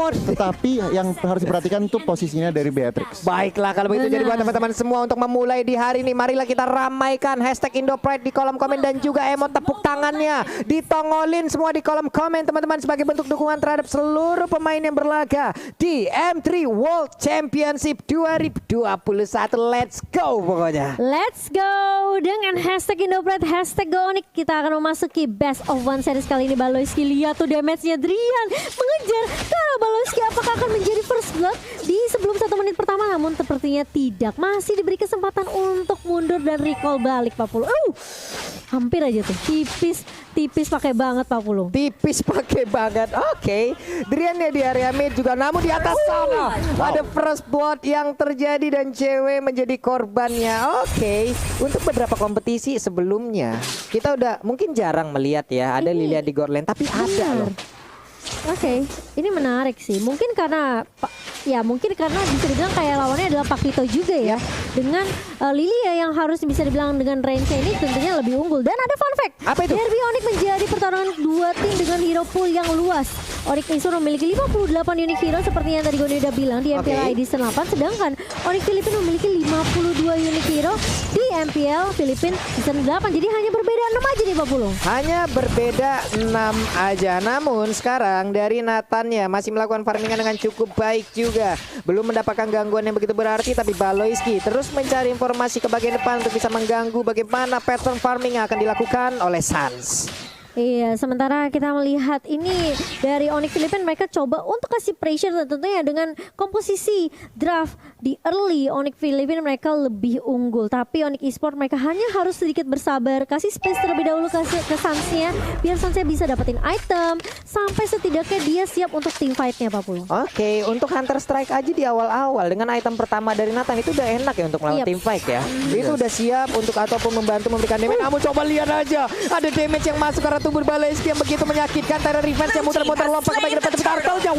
Amon. Tetapi yang harus diperhatikan tuh posisinya dari Beatrix. Baiklah kalau begitu, jadi buat teman-teman semua untuk memulai di hari ini, marilah kita ramaikan hashtag Indopride di kolom komen dan juga emot tepuk tangannya ditongolin semua di kolom komen teman-teman sebagai bentuk dukungan terhadap seluruh pemain yang berlaga di M3 World Championship 2021. Let's go pokoknya. Let's go dengan hashtag Indopride, hashtag GoOnyx. Kita akan memasuki best of one series kali ini. Baloyski, lihat tuh damage-nya, Drian mengejar Kara Baloyski. Apakah akan menjadi first blood di sebelum 1 menit pertama? Namun sepertinya tidak, masih diberi kesempatan untuk mundur dan recall balik Pak Pulung. Hampir aja tuh, tipis pakai banget Pak Pulung. Tipis pakai banget. Oke. Drian ya di area mid juga, namun di atas sana ada first blood yang terjadi dan cewek menjadi korbannya. Oke. Untuk beberapa kompetisi sebelumnya kita udah mungkin jarang melihat ya ada Lilia di Gorland, tapi ada loh. Oke, ini menarik sih. Mungkin karena bisa dibilang kayak lawannya adalah Pakito juga ya. Dengan Lilia yang harus bisa dibilang dengan range ini tentunya lebih unggul. Dan ada fun fact. Apa itu? Derby Onyx menjadi pertarungan dua tim dengan hero pool yang luas. Onyx Isur memiliki 58 unique hero seperti yang tadi Goni udah bilang di MPL ID 8, sedangkan Onyx Filipina memiliki 52 unique hero di MPL Filipina Season 8. Jadi hanya berbeda 6 aja nih Pak Pulung. Hanya berbeda 6 aja. Namun sekarang dari Nathan ya masih melakukan farmingan dengan cukup baik juga. Belum mendapatkan gangguan yang begitu berarti, tapi Baloyski terus mencari informasi ke bagian depan untuk bisa mengganggu bagaimana pattern farming yang akan dilakukan oleh Suns. Iya, sementara kita melihat ini dari Onyx Filipina, mereka coba untuk kasih pressure tentunya dengan komposisi draft di early. Onyx Filipina mereka lebih unggul, tapi Onyx Esport mereka hanya harus sedikit bersabar, kasih space terlebih dahulu ke Suns-nya biar Suns-nya bisa dapetin item sampai setidaknya dia siap untuk team fight-nya Pak Pulung. Oke, untuk Hunter Strike aja di awal-awal dengan item pertama dari Nathan itu udah enak ya untuk melawan team fight ya. Itu udah siap untuk ataupun membantu memberikan damage. Namun coba lihat aja, ada damage yang masuk karena tubuh Baloyski yang begitu menyakitkan. Terror Revenge yang muter-muter lompat ke bagian depan, tapi Turtle-nya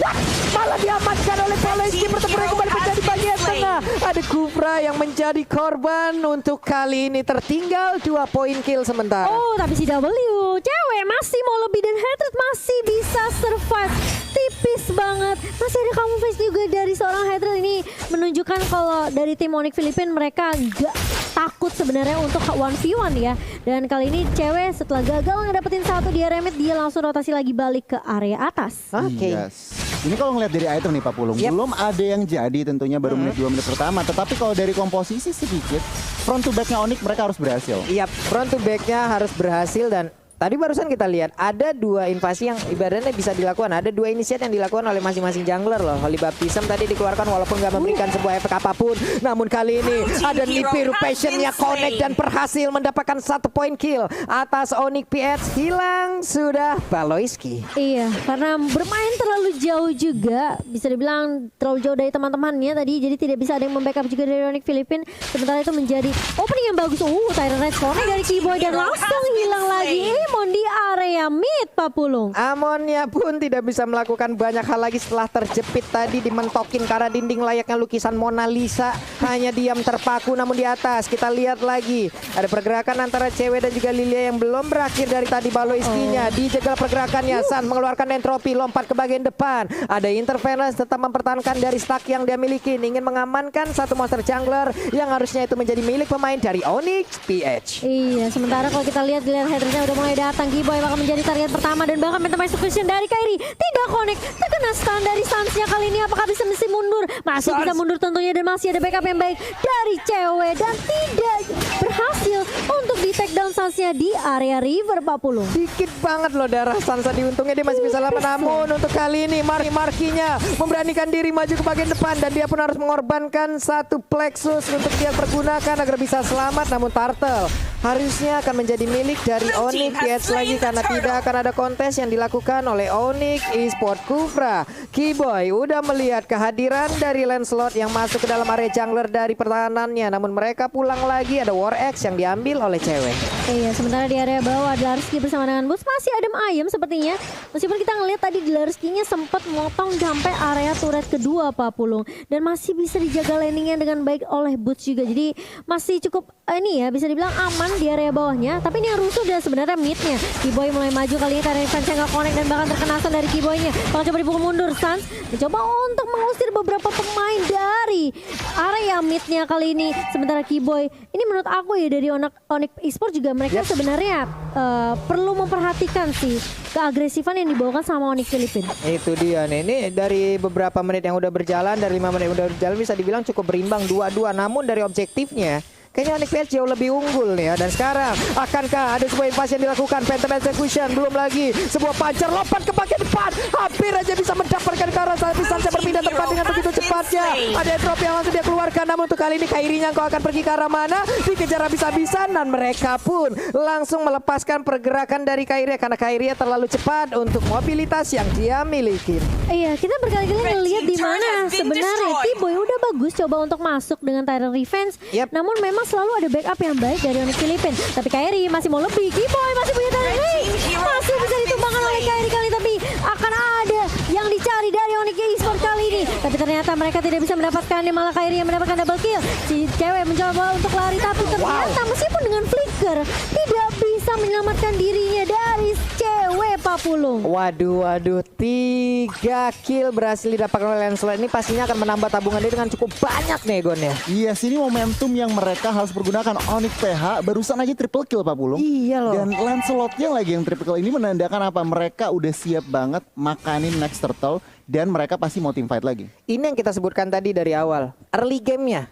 malah diamankan oleh Baloyski. Bertempur kembali menjadi bagian tengah. Ada Kufra yang menjadi korban untuk kali ini, tertinggal 2 poin kill sementara. Oh, tapi si W cewek masih mau lebih dan Hatred masih bisa survive. Tipis banget. Masih ada kamu face juga dari seorang Hatred. Ini menunjukkan kalau dari tim Onyx Filipina mereka gak takut sebenarnya untuk 1v1 ya. Dan kali ini cewek setelah gagal ngedapetin satu di area mid, dia langsung rotasi lagi balik ke area atas. Oke. Ini kalau ngeliat dari item nih Pak Pulung, belum ada yang jadi tentunya baru menit 2 menit pertama. Tetapi kalau dari komposisi sedikit, front to back-nya Onyx mereka harus berhasil. Iya, front to back-nya harus berhasil. Dan tadi barusan kita lihat ada 2 invasi yang ibaratnya bisa dilakukan. Ada 2 initiate yang dilakukan oleh masing-masing jungler loh. Holy Baptism tadi dikeluarkan walaupun nggak memberikan sebuah efek apapun. Namun kali ini ada Nibiru Passion-nya connect dan berhasil mendapatkan 1 poin kill atas Onyx PH. Hilang sudah Baloyski. Iya, karena bermain terlalu jauh juga, bisa dibilang terlalu jauh dari teman-temannya tadi, jadi tidak bisa ada yang membackup juga dari Onyx Filipina. Sementara itu menjadi opening yang bagus. Tyrant Red connect dari Keyboy dan langsung hilang lagi. Amon di area mid Pak Pulung. Amonnya pun tidak bisa melakukan banyak hal lagi setelah terjepit tadi, dimentokin karena dinding layaknya lukisan Mona Lisa. Hanya diam terpaku. Namun di atas kita lihat lagi ada pergerakan antara cewek dan juga Lilia yang belum berakhir dari tadi. Baloyski-nya dijegal pergerakannya. Sun mengeluarkan entropi, lompat ke bagian depan. Ada interference, tetap mempertahankan dari stack yang dia miliki, ingin mengamankan satu monster jungler yang harusnya itu menjadi milik pemain dari Onyx PH. Iya, sementara kalau kita lihat headernya udah mulai datang. Keyboy bakal menjadi target pertama dan bahkan Phantom Execution dari Kairi tidak connect. Terkena stun dari Suns-nya kali ini. Apakah bisa mundur? Masih bisa mundur tentunya, dan masih ada backup yang baik dari cewek dan tidak berhasil untuk di take down Suns-nya di area river Pak Pulung. Dikit banget loh darah Sansa, diuntungnya dia masih bisa lama. Namun untuk kali ini Markinya memberanikan diri maju ke bagian depan dan dia pun harus mengorbankan 1 plexus untuk dia pergunakan agar bisa selamat. Namun Turtle harusnya akan menjadi milik dari Onyx PH lagi karena tidak akan ada kontes yang dilakukan oleh Onyx Esport. Kufra, Keyboy udah melihat kehadiran dari Lancelot yang masuk ke dalam area jungler dari pertahanannya. Namun mereka pulang lagi, ada War X yang diambil oleh cewek. Iya, sementara di area bawah ada Larski bersama dengan Boots masih adem ayem sepertinya. Meskipun kita ngelihat tadi di Larski-nya sempat motong sampai area turret kedua Pak Pulung, dan masih bisa dijaga landingnya dengan baik oleh Boots juga. Jadi masih cukup ini ya, bisa dibilang aman di area bawahnya. Tapi ini yang rusuh adalah sebenarnya midnya. Keyboy mulai maju kali ini karena defense-nya nggak connect dan bahkan terkena stun dari Keyboy-nya. Kalau coba dipukul mundur, Suns mencoba untuk mengusir beberapa pemain dari area midnya kali ini. Sementara Keyboy, ini menurut aku ya dari Onyx Esports juga mereka sebenarnya perlu memperhatikan sih keagresifan yang dibawakan sama Onyx Filipina. Itu dia nih, ini dari beberapa menit yang udah berjalan, dari 5 menit yang udah berjalan bisa dibilang cukup berimbang 2-2. Namun dari objektifnya kayaknya Onyx PS jauh lebih unggul nih ya. Dan sekarang akankah ada sebuah invasi yang dilakukan? Phantom Execution, belum lagi sebuah pancer lompat ke bagian depan, hampir aja bisa mendapatkan ke arah sana. Bisa berpindah tepat dengan begitu cepatnya. Ada entropy yang langsung dia keluarkan, namun untuk kali ini Kairi-nya kau akan pergi ke arah mana? Dikejar habis-habisan dan mereka pun langsung melepaskan pergerakan dari Kairi karena Kairi terlalu cepat untuk mobilitas yang dia miliki. Iya, kita berkali-kali ngelihat di mana sebenarnya Keyboy udah bagus coba untuk masuk dengan Tyrant Revenge. Namun memang selalu ada backup yang baik dari Onyx Filipina. Tapi Kairi masih mau lebih. Keyboy masih punya Tyrant Revenge. Masih bisa ditumbangkan oleh Kairi kali, tapi akan ada yang dicari dari Onyx Esports kali ini. Tapi ternyata mereka tidak bisa mendapatkannya, malah Kairi yang mendapatkan double kill. Si cewek mencoba untuk lari tapi ternyata meskipun dengan flicker tidak bisa menyelamatkan dirinya dari cewek Papulung. Waduh, 3 kill berhasil didapatkan oleh Lancelot. Ini pastinya akan menambah tabungan dia dengan cukup banyak nih Gon ya. Iya sih, ini momentum yang mereka harus pergunakan. Onyx PH barusan aja triple kill Pak Pulung. Iya loh. Dan Lancelotnya lagi yang triple kill. Ini menandakan apa? Mereka udah siap banget makanin next turtle. Dan mereka pasti mau team fight lagi. Ini yang kita sebutkan tadi dari awal. Early game-nya.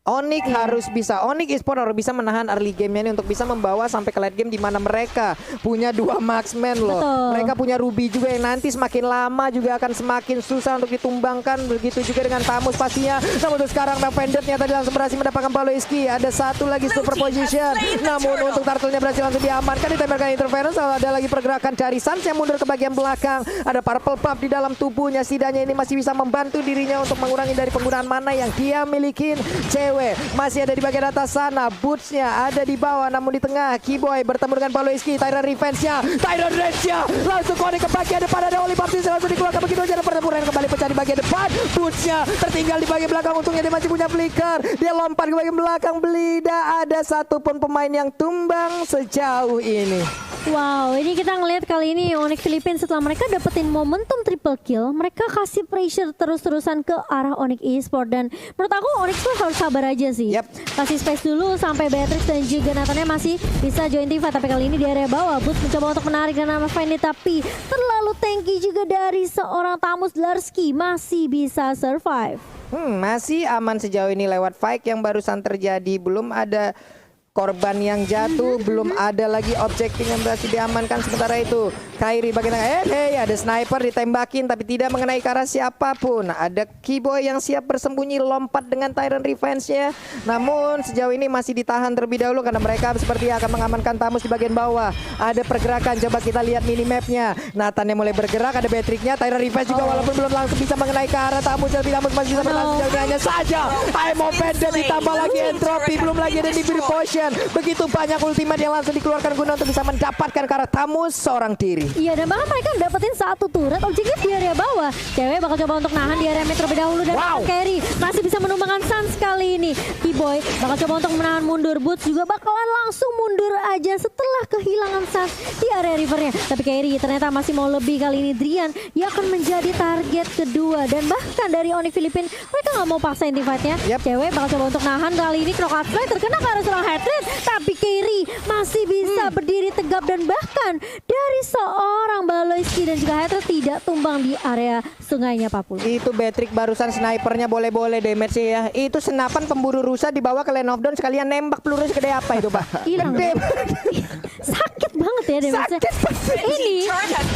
Onyx harus bisa, Onyx Esports harus bisa menahan early game-nya ini untuk bisa membawa sampai ke late game di mana mereka punya 2 marksman loh. Betul. Mereka punya Ruby juga yang nanti semakin lama juga akan semakin susah untuk ditumbangkan. Begitu juga dengan Tamus pastinya. Namun untuk sekarang Vendetnya tadi langsung berhasil mendapatkan Paloiski. Ada satu lagi super position. Namun untuk Turtle-nya berhasil langsung diamankan. Ditembakkan interference. Ada lagi pergerakan dari Suns yang mundur ke bagian belakang. Ada purple puff di dalam tubuhnya. Setidaknya ini masih bisa membantu dirinya untuk mengurangi dari penggunaan mana yang dia milikin. Masih ada di bagian atas sana, bootsnya ada di bawah, namun di tengah Keyboy bertemu dengan Paloiski. Tyrant Revenge-nya langsung connect ke bagian depan. Ada Oli Baptiste langsung dikeluarkan begitu aja. Pertempuran kembali pecah di bagian depan, bootsnya tertinggal di bagian belakang. Untungnya dia masih punya flicker, dia lompat ke bagian belakang. Tidak ada satupun pemain yang tumbang sejauh ini. Wow, ini kita ngelihat kali ini Onyx Filipina setelah mereka dapetin momentum triple kill, mereka kasih pressure terus-terusan ke arah Onyx Esports. Dan menurut aku Onyx tuh harus sabar aja sih. Kasih space dulu sampai Beatrix dan juga Nathannya masih bisa join team fight. Tapi kali ini di area bawah, Boots mencoba untuk menarik dan nama Fendi, tapi terlalu tanky juga dari seorang Tamus Larski, masih bisa survive. Masih aman sejauh ini lewat fight yang barusan terjadi. Belum ada korban yang jatuh, belum ada lagi objektif yang berhasil diamankan. Sementara itu Kairi bagian tengah, ada sniper ditembakin tapi tidak mengenai ke arah siapapun. Ada Keyboy yang siap bersembunyi lompat dengan Tyrant Revenge-nya. Namun sejauh ini masih ditahan terlebih dahulu karena mereka seperti akan mengamankan Tamus di bagian bawah. Ada pergerakan, coba kita lihat minimapnya. Nathan yang mulai bergerak, ada Beatrix-nya. Tyrant Revenge juga walaupun belum langsung bisa mengenai ke arah Tamus, tapi Tamus masih bisa berlangsung jauh. Hanya saja Imo Bandit ditambah lagi entropy, belum lagi ada di Potion. Begitu banyak ultimate yang langsung dikeluarkan guna untuk bisa mendapatkan ke arah Tamus seorang diri. Iya, dan bahkan mereka dapetin satu turret objektif di area bawah. Cewek bakal coba untuk nahan di area metro terlebih dahulu dan Carry masih bisa menumbangkan Suns kali ini. Keyboy bakal coba untuk menahan mundur, Boots juga bakalan langsung mundur aja setelah kehilangan Suns di area rivernya. Tapi Carry ternyata masih mau lebih kali ini. Drian yang akan menjadi target kedua dan bahkan dari Onyx Filipina mereka nggak mau paksain team fight-nya. Cewek bakal coba untuk nahan kali ini. Knockout Fly terkena ke arah seorang headset. Tapi Kairi masih bisa berdiri tegap dan bahkan dari seorang Baloiski dan juga Heather tidak tumbang di area sungainya Papul. Itu Beatrix barusan snipernya boleh-boleh damage ya. Itu senapan pemburu rusa dibawa ke Land of Dawn sekalian nembak peluru segede apa itu Pak? Hilang. Sakit banget ya damage-nya. Ini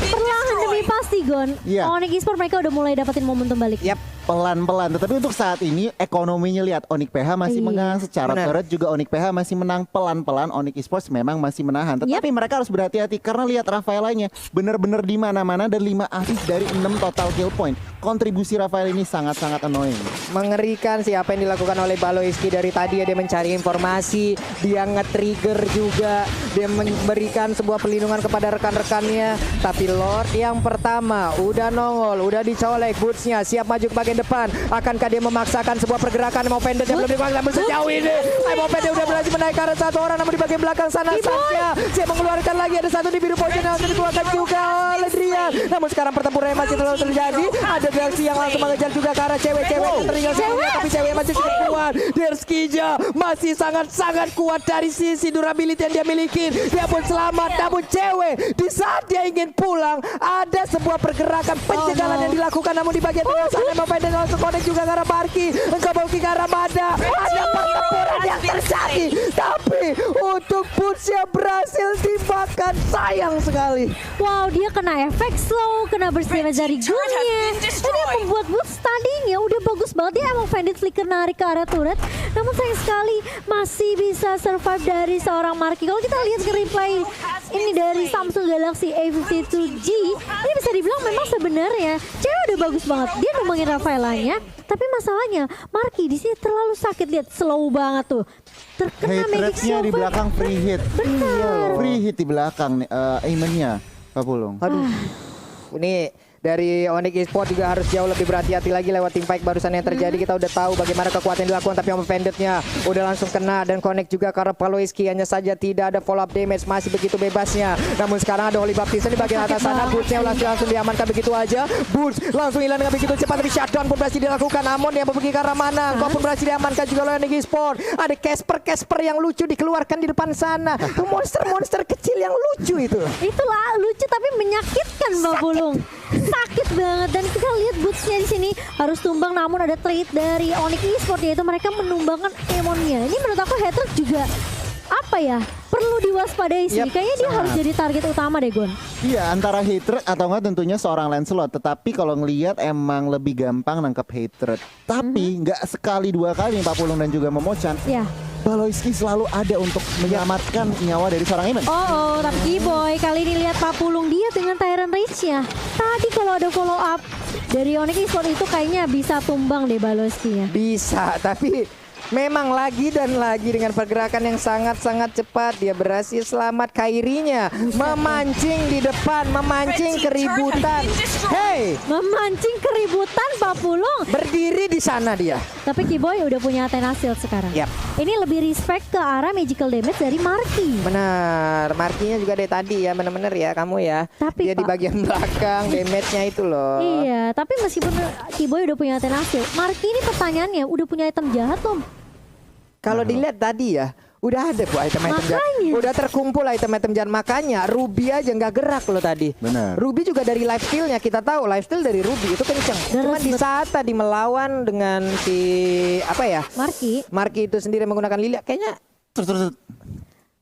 perlahan demi pasti Gon. Onyx Esports mereka udah mulai dapetin momentum balik. Pelan-pelan, tetapi untuk saat ini ekonominya lihat Onyx PH masih menang secara turret juga. Onyx PH masih menang pelan-pelan. Onyx Esports memang masih menahan, tetapi mereka harus berhati-hati karena lihat Rafaelanya benar-benar di mana-mana dan 5 assist dari 6 total kill point. Kontribusi Rafael ini sangat-sangat annoying. Mengerikan sih apa yang dilakukan oleh Baloiski dari tadi ya, dia mencari informasi, dia nge-trigger juga, dia memberikan sebuah sebuah pelindungan kepada rekan-rekannya. Tapi Lord yang pertama udah nongol, udah dicolek bootsnya, siap maju ke bagian depan. Akankah dia memaksakan sebuah pergerakan? Emo Pendant yang belum dikuasai, namun sejauh ini Emo Pendant udah berhasil menaikkan satu orang, namun di bagian belakang sana Sasha dia mengeluarkan lagi, ada satu di biru pojok yang langsung dikeluarkan juga oleh Drian. Namun sekarang pertempuran yang masih terus terjadi. Ada Derski yang langsung mengejar juga ke arah cewek-cewek yang tertinggal sebelumnya, tapi cewek masih cukup kuat. Derskija masih sangat-sangat kuat dari sisi durability yang dia miliki. Dia pun selamat, namun cewek di saat dia ingin pulang ada sebuah pergerakan pencegahan yang dilakukan, namun di bagian tengah sana Emo Pendant langsung connect juga ke arah Barky, engkau bauki ke arah Mada. Ada pertempuran yang terjadi, tapi untuk Boots-nya berhasil dimakan, sayang sekali. Wow, dia kena efek slow, kena berdamage dari gunnya. Ini yang membuat Boots tadinya udah bagus banget. Dia emang Bandit flicker narik ke arah turret, namun sayang sekali masih bisa survive dari seorang Marky. Kalau kita lihat ke replay ini dari Samsung Galaxy A52G, ini bisa dibilang memang sebenarnya cewek udah bagus banget. Dia numbangin Rafaelanya, tapi masalahnya Marky di sini terlalu sakit. Lihat slow banget tuh. Terkena Hit Magic rate-nya di Silver. belakang free hit. Benar. Free hit di belakang aimennya Pak Pulung. Aduh, ini dari Onyx Esports juga harus jauh lebih berhati-hati lagi lewat team fight barusan yang terjadi. Kita udah tahu bagaimana kekuatan yang dilakukan, tapi Emo Pendant-nya udah langsung kena dan connect juga karena Paloiski. Hanya saja tidak ada follow up damage, masih begitu bebasnya. Namun sekarang ada Holy Baptiste di bagian atas sana. Boots-nya langsung diamankan begitu aja. Boots langsung hilang dengan begitu cepat, tapi shutdown pun berhasil dilakukan. Amon yang pergi ke arah mana, kau pun berhasil diamankan juga oleh Onyx Esports. Ada Casper yang lucu dikeluarkan di depan sana. Monster-monster kecil yang lucu itu. Itulah lucu tapi menyakitkan Mbak Bulung. Sakit banget, dan kita lihat Boots-nya di sini harus tumbang, namun ada trade dari Onyx Esports yaitu mereka menumbangkan Emonnya. Ini menurut aku Hattrick juga apa ya, perlu diwaspadai sih. Yep, Kayaknya dia harus jadi target utama deh Gon. Iya, antara hatred atau enggak tentunya seorang Lancelot. Tetapi kalau ngelihat emang lebih gampang nangkep hatred. Tapi nggak sekali dua kali Pak Pulung dan juga Momochan. Ya. Paloiski selalu ada untuk menyelamatkan nyawa dari seorang Emen. Oh, tapi Kiboy kali ini lihat Pak Pulung dia dengan Tyrant Rage-nya. Tadi kalau ada follow up dari Onyx Esports itu kayaknya bisa tumbang deh Baloski-nya. Bisa, tapi memang lagi dan lagi dengan pergerakan yang sangat-sangat cepat dia berhasil selamat. Kairinya memancing di depan, memancing keributan. Hey, Memancing keributan Pak Pulung. berdiri di sana dia. Tapi Kiboy udah punya Athena Shield sekarang. Yap. Ini lebih respect ke arah magical damage dari Marky. Benar, markinya juga dari tadi ya, benar-benar ya kamu ya. Tapi, dia di Pak, bagian belakang, damage-nya itu loh. Iya, tapi meskipun Kiboy udah punya Athena Shield, Marky ini pertanyaannya udah punya item jahat belum? Kalau dilihat tadi ya, udah ada bu item-item jahat. Makanya. Udah terkumpul item-item jahat. Makanya Ruby aja nggak gerak loh tadi. Benar. Ruby juga dari lifesteal-nya, kita tahu lifesteal dari Ruby itu kenceng. Cuma di saat tadi melawan dengan si apa ya, Marky itu sendiri menggunakan Lilia, kayaknya Terus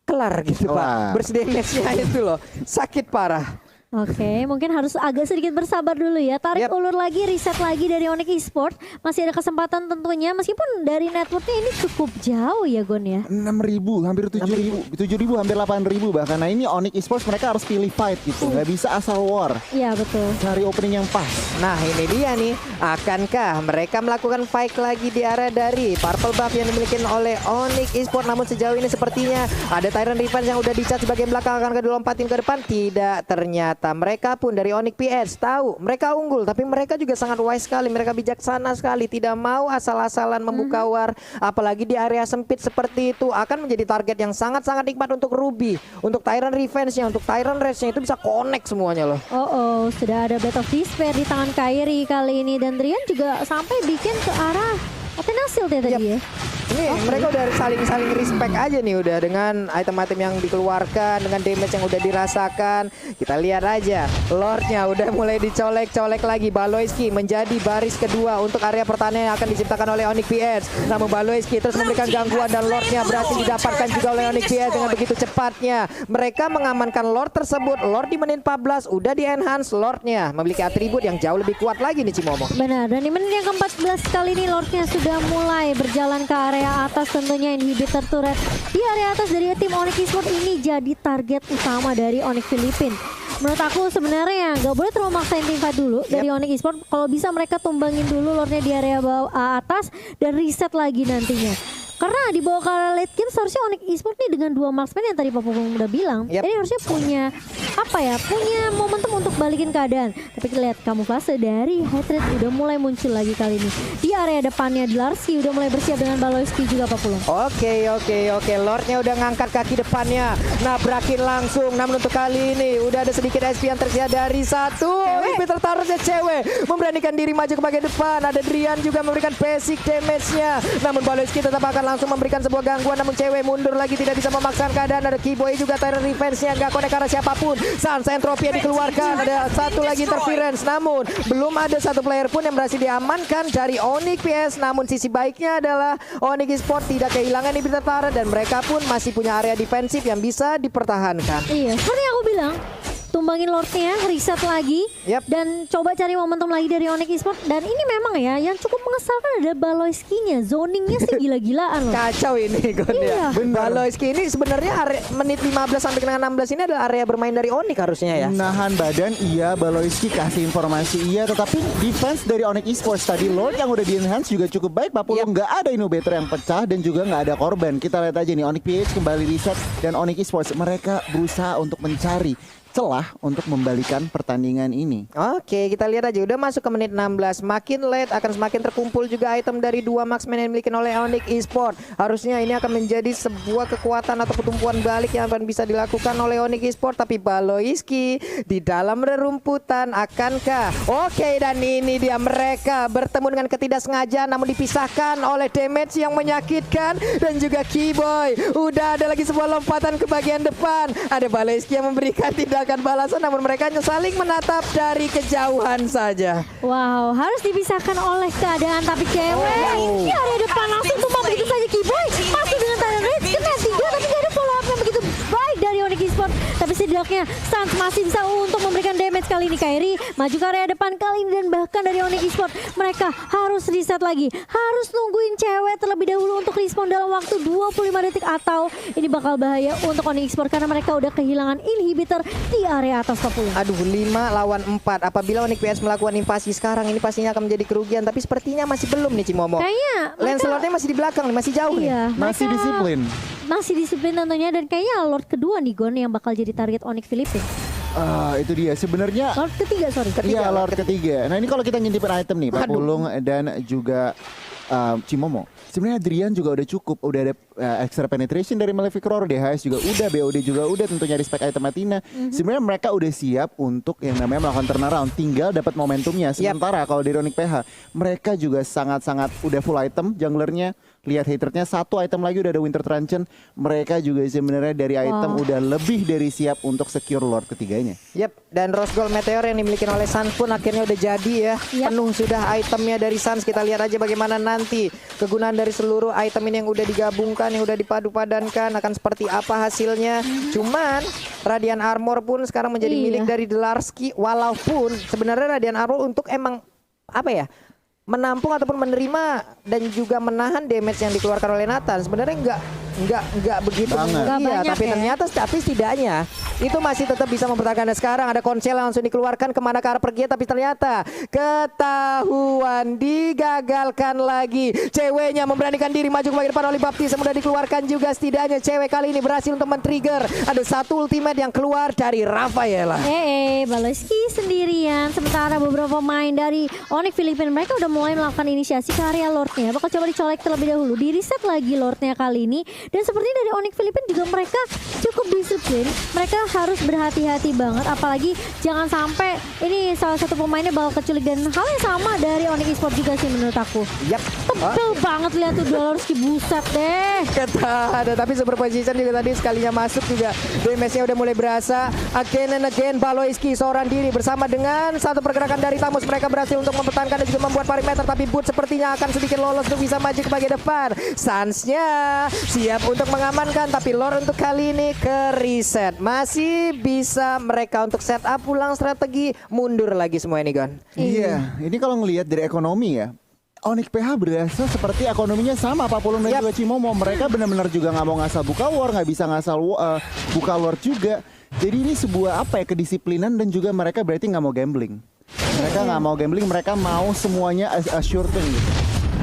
kelar gitu Kelar. Pak. Damage-nya itu loh, sakit parah. Oke, mungkin harus agak sedikit bersabar dulu ya. Tarik Yap. ulur lagi, reset lagi dari Onyx Esports. Masih ada kesempatan tentunya, meskipun dari networknya ini cukup jauh ya Gon ya. 6.000, hampir 7.000, hampir 8.000 bahkan. Nah ini Onyx Esports mereka harus pilih fight gitu, nggak bisa asal war. Iya betul. Cari opening yang pas. Nah ini dia nih, akankah mereka melakukan fight lagi di area dari purple buff yang dimiliki oleh Onyx Esports? Namun sejauh ini sepertinya ada Tyrant Revenge yang udah dicat sebagai belakang, akan dilompatin ke depan. Tidak, ternyata mereka pun dari Onyx PS tahu mereka unggul, tapi mereka juga sangat wise sekali, mereka bijaksana sekali, tidak mau asal-asalan membuka war, apalagi di area sempit seperti itu. Akan menjadi target yang sangat-sangat nikmat untuk Ruby, untuk Tyrant Revenge-nya, untuk Tyrant Rage-nya, itu bisa connect semuanya loh. Oh, sudah ada Breath of Despair di tangan Kairi kali ini, dan Drian juga sampai bikin ke arah Athena Shield ya tadi ya. Ini mereka udah saling respect aja nih udah dengan item-item yang dikeluarkan, dengan damage yang udah dirasakan. Kita lihat aja, Lordnya udah mulai dicolek-colek lagi. Baloiski menjadi baris kedua untuk area pertahanan yang akan diciptakan oleh Onyx PS. Namun Baloiski terus memberikan gangguan dan Lordnya berhasil didapatkan juga oleh Onyx PS dengan begitu cepatnya. Mereka mengamankan Lord tersebut. Lord di menit 14 udah di-enhance Lordnya, memiliki atribut yang jauh lebih kuat lagi nih Cimomo. Benar, dan di menit yang ke-14 kali ini Lordnya sudah mulai berjalan ke area atas, tentunya inhibitor turret di area atas dari tim Onyx Esports ini jadi target utama dari Onyx Filipina. Menurut aku sebenarnya nggak boleh terlalu maksain tim fight dulu dari Onyx Esports. Kalau bisa mereka tumbangin dulu Lordnya di area bawah atas dan reset lagi nantinya. Karena dibawa ke late game seharusnya Onyx Esports nih dengan 2 marksman yang tadi Pak Pupung udah bilang. Yap. Ini harusnya punya punya momentum untuk balikin keadaan. Tapi kita lihat kamuflase dari Hatred udah mulai muncul lagi kali ini. Di area depannya Larski udah mulai bersiap dengan Baloyski juga Pak Pulung. Oke. Lordnya udah ngangkat kaki depannya, nabrakin langsung. Namun untuk kali ini udah ada sedikit SP yang tersedia dari satu. Inhibitor Turretnya cewek memberanikan diri maju ke bagian depan. Ada Drian juga memberikan basic damage-nya. Namun Baloyski tetap akan langsung memberikan sebuah gangguan. Namun cewek mundur lagi, tidak bisa memaksakan keadaan. Ada Keyboy juga Tyrant Revenge-nya nggak connect karena siapapun. Sans Entropy yang dikeluarkan. Ada satu lagi interference. Namun belum ada satu player pun yang berhasil diamankan dari Onyx PS. Namun sisi baiknya adalah Onyx Esports tidak kehilangan inhibitor turret dan mereka pun masih punya area defensif yang bisa dipertahankan. Iya, seperti yang aku bilang, tumbangin Lordnya, reset lagi, dan coba cari momentum lagi dari Onyx Esports. Dan ini memang ya, yang cukup mengesalkan ada Baloyski-nya, zoningnya sih gila-gilaan loh. Kacau ini Gon ya. Baloyski ini sebenarnya menit 15 sampai dengan 16 ini adalah area bermain dari Onyx harusnya ya. Nahan badan iya, Baloyski kasih informasi iya, tetapi defense dari Onyx Esports tadi Lord yang udah di enhance juga cukup baik Pak Pulung. Nggak ada inhibitor yang pecah dan juga nggak ada korban. Kita lihat aja nih Onyx PH kembali reset dan Onyx Esports mereka berusaha untuk mencari celah untuk membalikan pertandingan ini. Oke, kita lihat aja udah masuk ke menit 16. Makin late akan semakin terkumpul juga item dari 2 marksman yang dimiliki oleh Onyx Esports. Harusnya ini akan menjadi sebuah kekuatan atau pertumbuhan balik yang akan bisa dilakukan oleh Onyx Esports. Tapi Baloyski di dalam rerumputan akankah? Oke, dan ini dia mereka bertemu dengan ketidaksengajaan namun dipisahkan oleh damage yang menyakitkan dan juga Keyboy. Udah ada lagi sebuah lompatan ke bagian depan. Ada Baloyski yang memberikan tindakan balasan namun mereka hanya saling menatap dari kejauhan saja. Wow, harus dipisahkan oleh keadaan tapi cewek di area depan langsung tumbang begitu saja Keyboy. Masuk dengan Tyrant Rage kena 3 tapi gak ada follow up yang begitu baik dari Onyx Esports. Tapi setidaknya Sans masih bisa untuk memberikan damage kali ini. Kairi maju ke area depan kali ini dan bahkan dari Onyx Esports mereka harus reset lagi. Harus nungguin cewek terlebih dahulu untuk respawn dalam waktu 25 detik atau ini bakal bahaya untuk Onyx Esports karena mereka udah kehilangan inhibitor di area atas 40. Aduh, 5 lawan 4. Apabila Onyx PS melakukan invasi sekarang ini pastinya akan menjadi kerugian, tapi sepertinya masih belum nih Cimomo. Kayaknya Lancelotnya masih di belakang nih, masih jauh iya, nih. Masih disiplin. Masih disiplin tentunya dan kayaknya Lord kedua nih Gon yang bakal jadi target Onyx Philippines. Itu dia sebenarnya. Lord ketiga, sorry. Iya, Lord ketiga. Nah, ini kalau kita ngintipin item nih, Pak Pulung dan juga Cimomo. Sebenarnya Adrian juga udah cukup, udah ada extra penetration dari Malefic Roar, DHS juga udah, BOD juga udah, tentunya respect item Athena. Sebenarnya mereka udah siap untuk yang namanya melakukan turnaround, tinggal dapat momentumnya. Sementara kalau dari Onyx PH, mereka juga sangat-sangat udah full item junglernya. Lihat haternya, satu item lagi udah ada Winter Truncheon. Mereka juga sebenarnya dari item udah lebih dari siap untuk secure Lord ketiganya. Dan Rose Gold Meteor yang dimiliki oleh Sans pun akhirnya udah jadi ya. Penuh sudah itemnya dari Sans. Kita lihat aja bagaimana nanti kegunaan dari seluruh item ini yang udah digabungkan, yang udah dipadu-padankan akan seperti apa hasilnya. Cuman Radiant Armor pun sekarang menjadi milik dari Larski. Walaupun sebenarnya Radiant Armor untuk emang menampung ataupun menerima dan juga menahan damage yang dikeluarkan oleh Nathan sebenarnya enggak begitu iya, tapi ternyata setidaknya itu masih tetap bisa mempertahankan. Sekarang ada konsel langsung dikeluarkan kemana ke arah pergi, tapi ternyata ketahuan, digagalkan lagi. Ceweknya memberanikan diri maju ke bagian depan oleh Baptiste, mudah dikeluarkan juga. Setidaknya cewek kali ini berhasil untuk men-trigger. Ada satu ultimate yang keluar dari Rafaela. Baloyski sendirian, sementara beberapa pemain dari Onyx Philippines mereka udah mulai melakukan inisiasi ke area Lordnya. Bakal coba dicolek terlebih dahulu, di reset lagi Lordnya kali ini. Dan seperti dari Onyx Philippines juga mereka cukup disiplin. Mereka harus berhati-hati banget, apalagi jangan sampai ini salah satu pemainnya bakal keculik. Dan hal yang sama dari Onyx Esports juga sih menurut aku. Tebel banget lihat tuh Dolores, buset deh. Ada tapi super position juga tadi sekalinya masuk juga. Damage-nya udah mulai berasa. Again and again Baloyski seorang diri bersama dengan satu pergerakan dari Tamus. Mereka berhasil untuk mempertahankan dan juga membuat perimeter, tapi Boot sepertinya akan sedikit lolos untuk bisa maju ke bagian depan. Sans-nya siap untuk mengamankan, tapi Lord untuk kali ini ke reset. Masih bisa mereka untuk setup ulang strategi, mundur lagi semua ini Gon. Iya, ini kalau ngelihat dari ekonomi ya, Onyx PH berasa seperti ekonominya sama Pak Pulung dan juga Cimomo. Mereka benar-benar juga nggak mau ngasal buka war, nggak bisa ngasal buka Lord juga. Jadi ini sebuah kedisiplinan dan juga mereka berarti nggak mau gambling. Mereka nggak mau gambling, mereka mau semuanya as a sure thing gitu.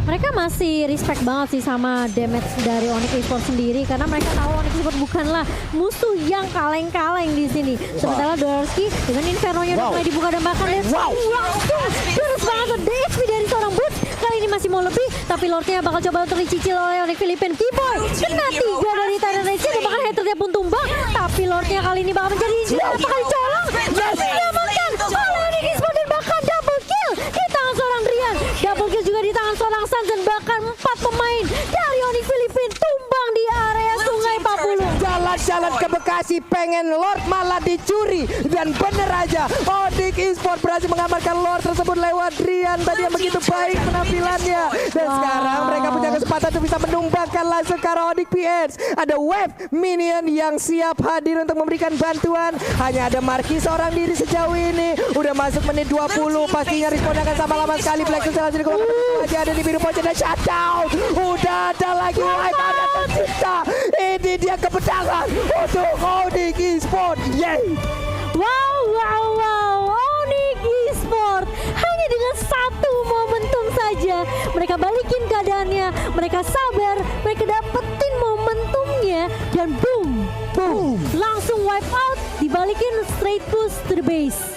Mereka masih respect banget sih sama damage dari Onyx Esports sendiri karena mereka tahu Onyx Esports bukanlah musuh yang kaleng-kaleng di sini. Sementara Dorski dengan Inferno-nya udah mulai dibuka dan bahkan langsung terus banget DSP dari seorang Boots. Kali ini masih mau lebih, tapi Lordnya bakal coba untuk dicicil oleh Onyx Philippine. Keyboy kena 3 dari Tyrant Rage dan bahkan haternya pun tumbang. Tapi Lordnya kali ini bakal menjadi berapa kali colong. Diamankan oleh Onyx Esports dan bahkan double kill di tangan seorang Drian. Double kill juga di tangan seorang Sans dan bahkan 4 pemain dari Onyx Philippine tumbang di area Sungai Papulu. Jalan-jalan ke Bekasi pengen Lord malah dicuri dan bener aja Onyx Esports berhasil mengamankan Lord tersebut lewat Drian tadi yang begitu baik penampilannya dan sekarang mereka punya kesempatan untuk bisa menumbangkan langsung ke arah Onyx PH. Ada wave minion yang siap hadir untuk memberikan bantuan. Hanya ada Marki seorang diri sejauh ini. Udah masuk menit 20 pastinya respon akan sama lama sekali. Plexus langsung dikeluarkan aja ada di biru pojok dan shutdown. Udah ada lagi wave ada tercipta. Ini dia kemenangan untuk Onyx Esports. Yeay. Wow, Onyx Esports hanya dengan satu momentum saja mereka balikin keadaannya, mereka sabar, mereka dapetin momentumnya dan boom, langsung wipe out, dibalikin straight push to the base.